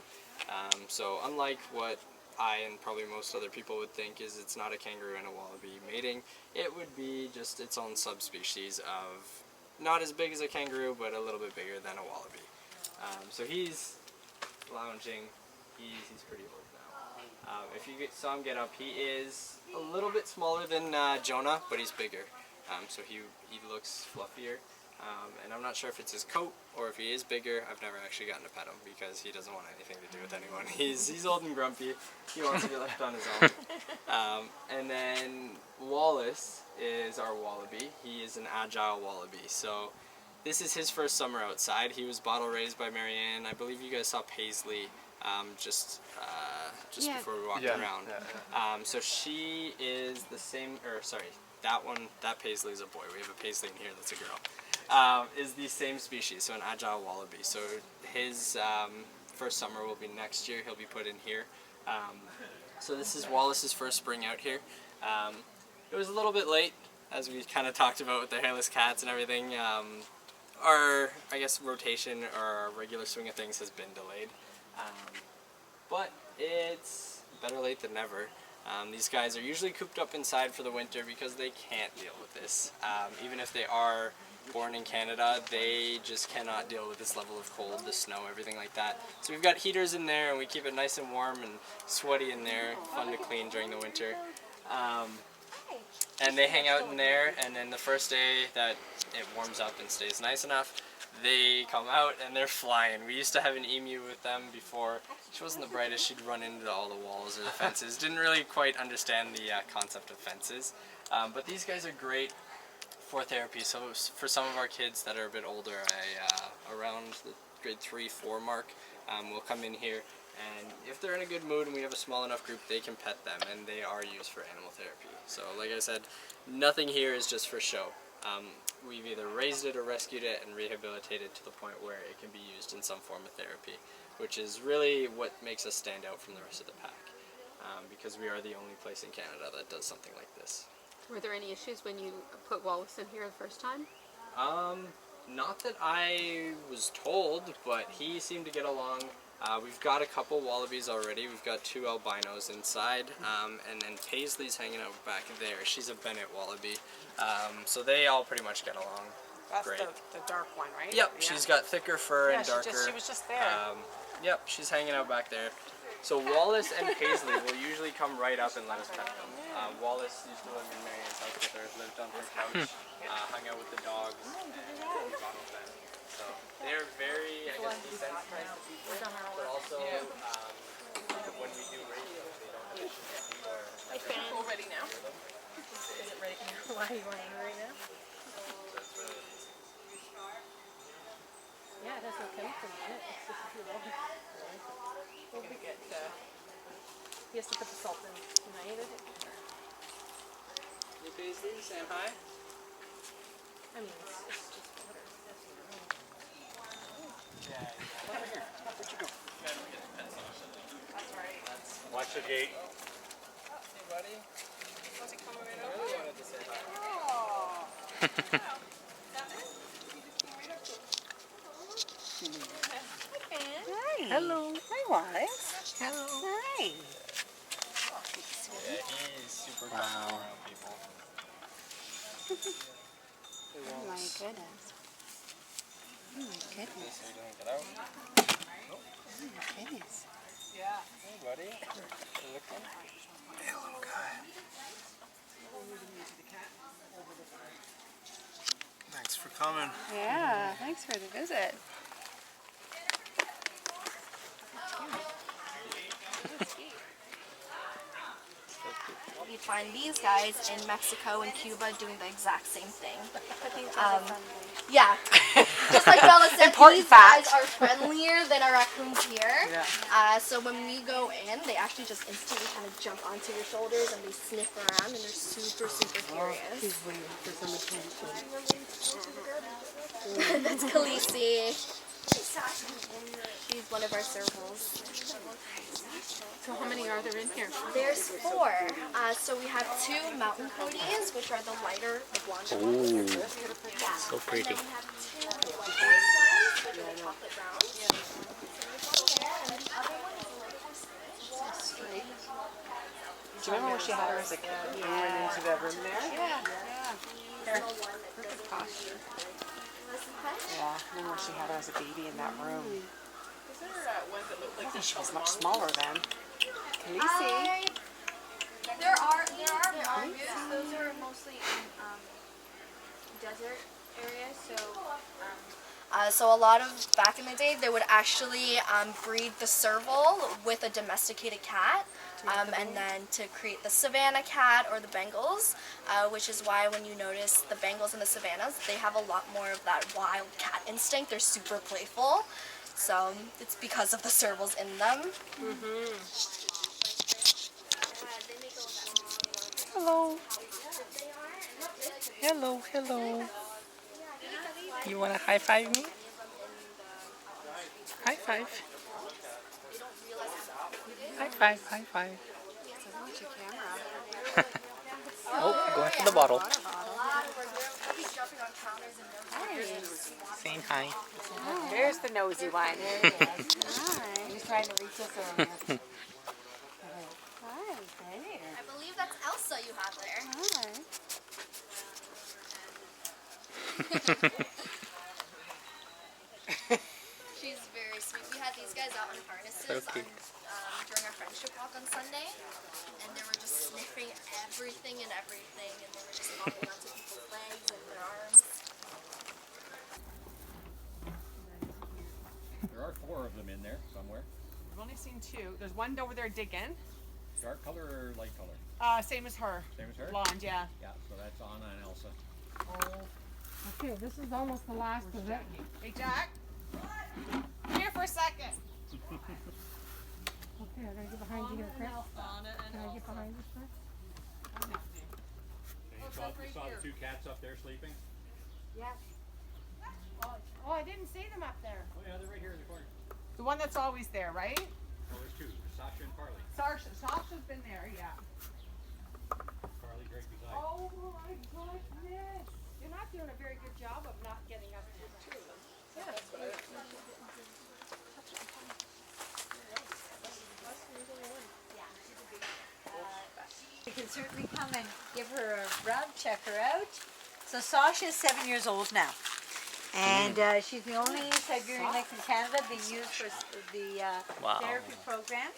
So unlike what I and probably most other people would think is it's not a kangaroo and a wallaby mating, it would be just its own subspecies of not as big as a kangaroo, but a little bit bigger than a wallaby. So he's lounging. He's pretty old now. If you saw him get up, he is a little bit smaller than Jonah, but he's bigger. So he looks fluffier. And I'm not sure if it's his coat or if he is bigger. I've never actually gotten to pet him because he doesn't want anything to do with anyone. He's old and grumpy. He wants to be left on his own. And then Wallace is our wallaby. He is an agile wallaby. So this is his first summer outside. He was bottle raised by Marianne. I believe you guys saw Paisley just before we walked around. So she is the same, or sorry, that Paisley is a boy. We have a Paisley in here that's a girl. Is the same species, so an agile wallaby. So his first summer will be next year. He'll be put in here. So this is Wallace's first spring out here. It was a little bit late, as we kind of talked about with the hairless cats and everything. Our, I guess, rotation or our regular swing of things has been delayed. But it's better late than never. These guys are usually cooped up inside for the winter because they can't deal with this. Even if they are born in Canada, they just cannot deal with this level of cold, the snow, everything like that. So we've got heaters in there and we keep it nice and warm and sweaty in there, fun to clean during the winter. And they hang out in there, and then the first day that it warms up and stays nice enough, they come out and they're flying. We used to have an emu with them before. She wasn't the brightest. She'd run into all the walls or the fences. Didn't really quite understand the concept of fences. But these guys are great for therapy. So for some of our kids that are a bit older, around the grade 3-4 mark, will come in here. And if they're in a good mood and we have a small enough group, they can pet them, and they are used for animal therapy. So like I said, nothing here is just for show. We've either raised it or rescued it and rehabilitated to the point where it can be used in some form of therapy, which is really what makes us stand out from the rest of the pack, because we are the only place in Canada that does something like this. Were there any issues when you put Wallace in here the first time? Not that I was told, but he seemed to get along. We've got a couple wallabies already. We've got 2 albinos inside, and then Paisley's hanging out back there. She's a Bennett wallaby. So they all pretty much get along great. That's the dark one, right? Yep, yeah. She's got thicker fur and darker. She was just there. Yep, she's hanging out back there. So Wallace and Paisley will usually come right up and let us pet them. Wallace used to live in Marianne's house with her, lived on her couch, hung out with the dogs, and bottle fed. So they're very, I guess, desensitized to people, but also when we do radio, they don't have issues or... Is it ready now? Is it ready now? Why are you wanting it right now? Yeah, it has no chemical in it. It's just too long. We'll be good. He has to put the salt in tonight, I think. Hey Paisley, saying hi? I mean, it's just water. Yeah. Where'd you go? That's right. Watch the gate. Hey buddy. Was it coming right I over? really wanted to say hi. Hi. Hello. Hi, Wise. Hello. Hi. Yeah, he's super comfortable around people. Oh my goodness. Oh my goodness. So you don't get out. Oh my goodness. Yeah. Hey buddy. You looking? Hey, little guy. Thanks for coming. Yeah, thanks for the visit. You find these guys in Mexico and Cuba doing the exact same thing. But these Um, are friendly. Yeah, just like Bella said, Important these guys fact. are friendlier than our raccoons here. Yeah. So when we go in, they actually just instantly kind of jump onto your shoulders and they sniff around and they're super, super curious. He's waiting for some attention. That's Khaleesi. She's one of our servals. So how many are there in here? There's 4. So we have 2 mountain coyotes, which are the lighter, the blonde ones. Ooh, Yeah. so pretty. And then we have 2 white ones, which are chocolate brown. And then the other one is a light snake. Do you remember when she had her as a kid? Yeah. Went into that room there? Yeah. Here. Perfect posture. Yeah, I remember when she had her as a baby in that room. Is there ones that look like She was much smaller then. Khaleesi. There are mongoose. Those are mostly in desert areas. So a lot of, back in the day, they would actually breed the serval with a domesticated cat. And then to create the Savannah cat or the Bengals, which is why when you notice the Bengals and the Savannahs, they have a lot more of that wild cat instinct. They're super playful. So it's because of the servals in them. Hello. Hello, hello. You want to high five me? High five. High five, high five. Oh, going for the bottle. Saying hi. There's the nosy one. There he is. Hi. He's trying to reach us earlier. Hi, there. I believe that's Elsa you have there. She's very sweet. We had these guys out on harnesses during our friendship walk on Sunday, and they were just sniffing everything, and they were just hopping onto people's legs and their arms. There are 4 of them in there somewhere. I've only seen 2. There's one over there digging. Dark color or light color? Same as her. Same as her? Blonde, yeah. Yeah, so that's Anna and Elsa. Okay, this is almost the last of it. Hey, Jack. Come here for a second. Okay, I gotta get behind you here, Chris. Can I get behind you, Chris? You saw the 2 cats up there sleeping? Yes. Oh, I didn't see them up there. Oh yeah, they're right here in the corner. The one that's always there, right? Oh, there's 2. There's Sasha and Carly. Sasha's been there, yeah. Carly right beside. Oh my goodness. You're not doing a very good job of not getting up there too. You can certainly come and give her a rub, check her out. So Sasha is 7 years old now. And she's the only Siberian lynx in Canada being used for the therapy program.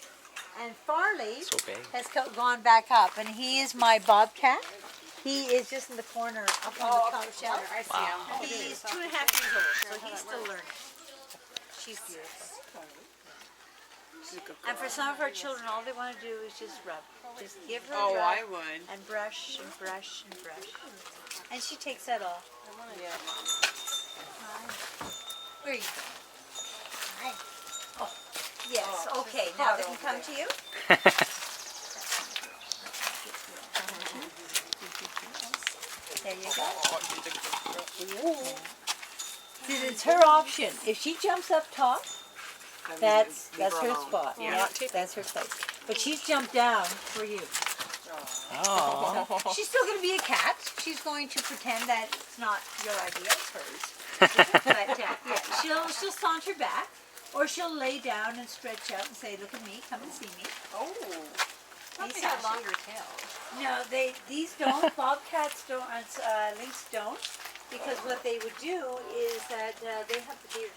And Farley has gone back up, and he is my bobcat. He is just in the corner up on the top shelf. I see him. He's 2.5 years old, so he's still learning. She's beautiful. And for some of our children, all they want to do is just rub. Just give her a rub. I would. And brush and brush and brush. And she takes that all. Yeah. Where are you going? Hi. Oh, yes. Okay, now they can come to you. There you go. See, it's her option. If she jumps up top, that's her spot. Yeah, that's her place. But she's jumped down for you. Oh. She's still going to be a cat. She's going to pretend that it's not your idea, it's hers. But yeah, she'll saunter back, or she'll lay down and stretch out and say, "Look at me, come and see me." Oh. They have longer tails. No, these don't. Bobcats don't. Lynx don't, because what they would do is that they have the beard.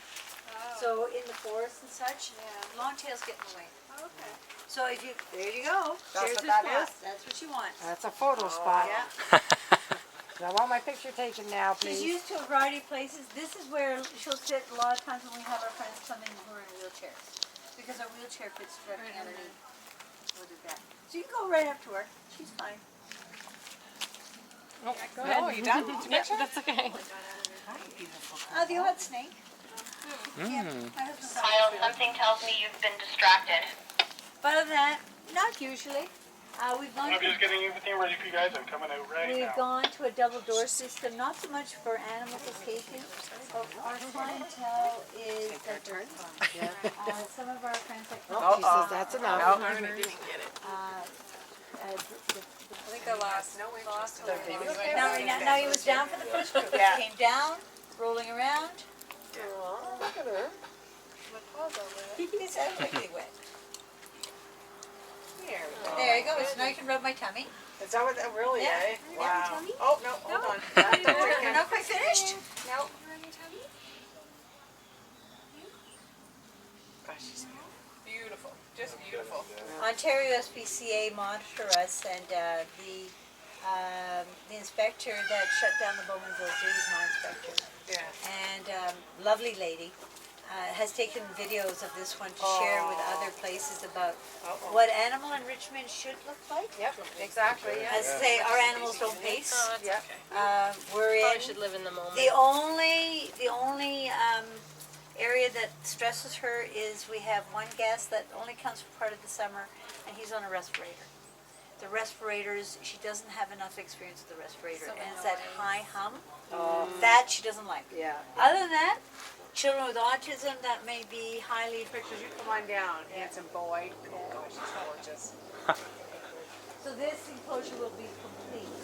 So in the forest and such, long tails get in the way. Okay. So there you go. That's There's what her that spot. is? That's what she wants. That's a photo spot. Yeah. I want my picture taken now, She's please. used to a variety of places. This is where she'll sit a lot of times when we have our friends come in who are in wheelchairs, because our wheelchair fits directly underneath. We'll do that. So you can go right up to her. She's fine. Oh, go ahead. Oh, you done? Yep, that's okay. The odd snake. Kyle, something tells me you've been distracted. But other than that, not usually. We've gone. I'm just getting everything ready for you guys. I'm coming out right now. We've gone to a double door system, not so much for animal escaping, but our clientele is diverse. Some of our friends like She says that's enough. I didn't get it. I think I lost. No, we lost. Now he was down for the first group. Yeah. Came down, rolling around. Oh, look at her. His head quickly went. There we go. There you go. So now you can rub my tummy. Is that what that really, Yeah. eh? Wow. Oh, no, hold on. We're not quite finished. No. Gosh, she's Beautiful. Just beautiful. Ontario SPCA monitor us, and the inspector that shut down the Bowmanville Zoo is my inspector. Yeah. And lovely lady has taken videos of this one to share with other places about what animal enrichment should look like. Yep, exactly. Yeah. As I say, our animals don't pace. Yeah. We're Probably in should live in the moment. the only area that stresses her is we have one guest that only comes for part of the summer, and he's on a respirator. The respirators, she doesn't have enough experience with the respirator, and it's that high hum that she doesn't like. Yeah. Other than that, children with autism that may be highly Pictures, you come on down, handsome boy. Oh gosh, he's gorgeous. So this enclosure will be complete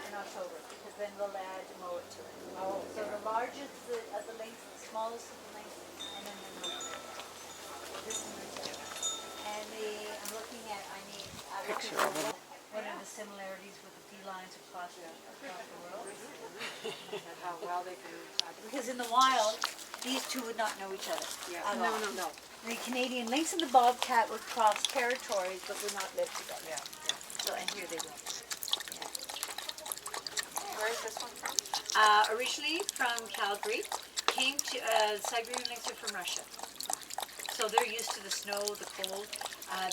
in October, because then we'll add mow it to it. Oh, So the largest of the lengths, the smallest of the lengths, and then the middle. This is the and I'm looking at, what are the similarities with the felines across the world? How well they can. Because in the wild, these two would not know each other. Yeah. At all. No. The Canadian lynx and the bobcat would cross territories, but would not live together. Yeah. So, and here they will. Where is this one from? Originally from Calgary, came to Siberian lynx are from Russia. So they're used to the snow, the cold.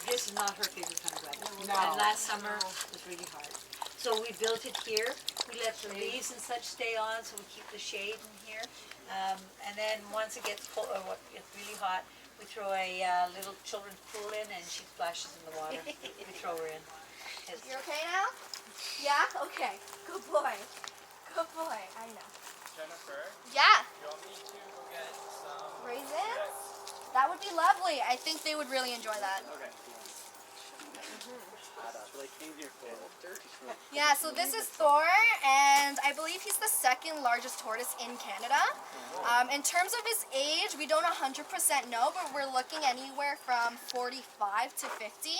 This is not her favorite kind of weather. No. And last summer was really hard. So we built it here. We let the leaves and such stay on, so we keep the shade in here. And then once it gets cold, or it's really hot, we throw a little children's pool in, and she splashes in the water. We throw her in. You're okay now? Yeah? Okay. Good boy. Good boy. I know. Jennifer, Yeah. you want me to go get some Raisins? That would be lovely. I think they would really enjoy that. Okay. Yeah, so this is Thor, and I believe he's the second largest tortoise in Canada. In terms of his age, we don't 100% know, but we're looking anywhere from 45 to 50.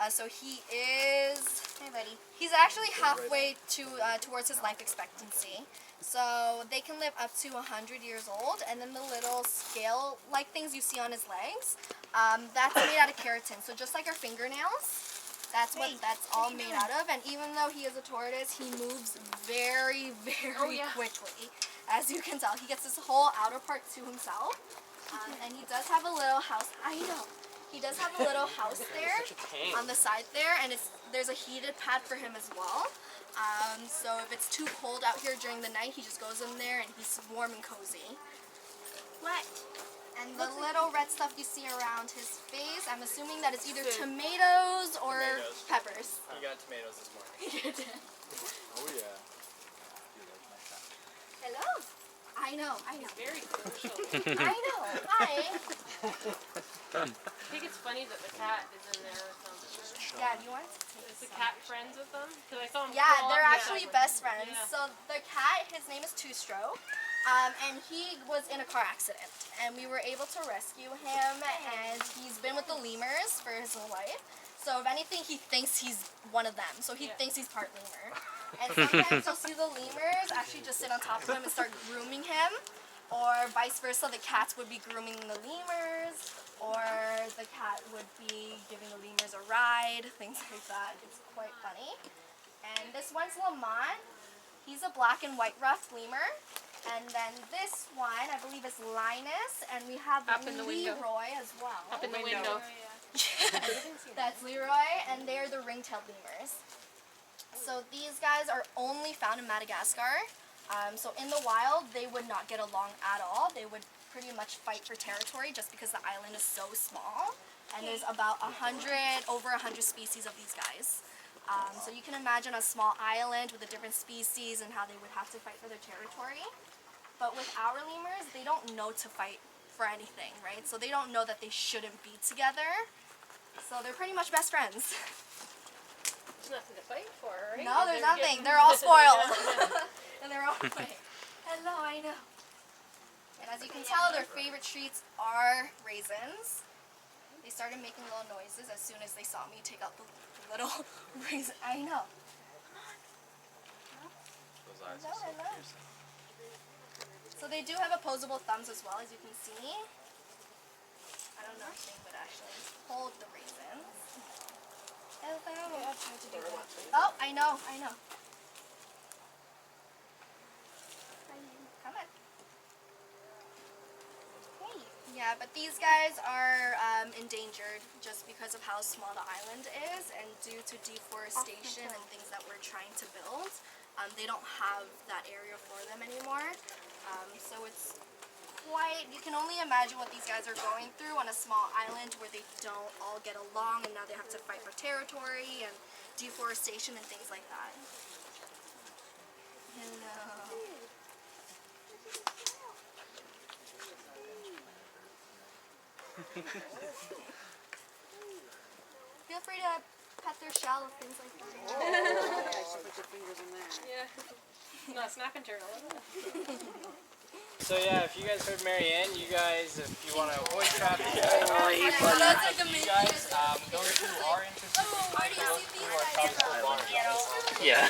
So he is, hey buddy, he's actually halfway towards his life expectancy. So they can live up to 100 years old, and then the little scale-like things you see on his legs, that's made out of keratin. So just like our fingernails, that's what that's all made out of. And even though he is a tortoise, he moves very, very quickly. As you can tell, he gets this whole outer part to himself. And he does have a little house. I know. He does have a little house there on the side there, and there's a heated pad for him as well. So if it's too cold out here during the night, he just goes in there and he's warm and cozy. What? And the little red stuff you see around his face, I'm assuming that it's either tomatoes or peppers. You got tomatoes this morning. You did. Oh yeah. Hello. I know. Very social. I know. Hi. I think it's funny that the cat is in there with them. Yeah, do you want to Is the cat friends with them? Because I saw him. Yeah, crawl they're up actually there. best friends. Yeah. So the cat, his name is Two-Stro, and he was in a car accident, and we were able to rescue him, and he's been with the lemurs for his whole life. So if anything, he thinks he's one of them. So he thinks he's part lemur. And sometimes you'll see the lemurs actually just sit on top of him and start grooming him, or vice versa, the cats would be grooming the lemurs, or the cat would be giving the lemurs a ride, things like that. It's quite funny. And this one's Lamont. He's a black and white ruffed lemur. And then this one, I believe, is Linus, and we have Up in the window. Leroy as well. Up in the window. That's Leroy, and they're the ring-tailed lemurs. So these guys are only found in Madagascar. So in the wild, they would not get along at all. They would pretty much fight for territory just because the island is so small. And there's about over 100 species of these guys. So you can imagine a small island with the different species and how they would have to fight for their territory. But with our lemurs, they don't know to fight for anything, right? So they don't know that they shouldn't be together. So they're pretty much best friends. There's nothing to fight for, right? No, there's nothing. They're all spoiled. In their own way. Hello, I know. And as you can tell, their favorite treats are raisins. They started making little noises as soon as they saw me take out the little raisin. I know. Those eyes Hello, are so hello. piercing. So they do have opposable thumbs as well, as you can see. I don't know if they would actually hold the raisins. Hello. Oh, I know. Come on. Hey. Yeah, but these guys are endangered just because of how small the island is, and due to deforestation and things that we're trying to build, they don't have that area for them anymore. So it's quite, you can only imagine what these guys are going through on a small island where they don't all get along, and now they have to fight for territory and deforestation and things like that. Hello. Feel free to pet their shell and things like that. Put your fingers in there. Yeah. Not a snapping turtle, is it? So yeah, if you guys heard Marianne, you guys, if you want to avoid traffic, you That's like guys, those who are interested in where do you see these guys? yeah.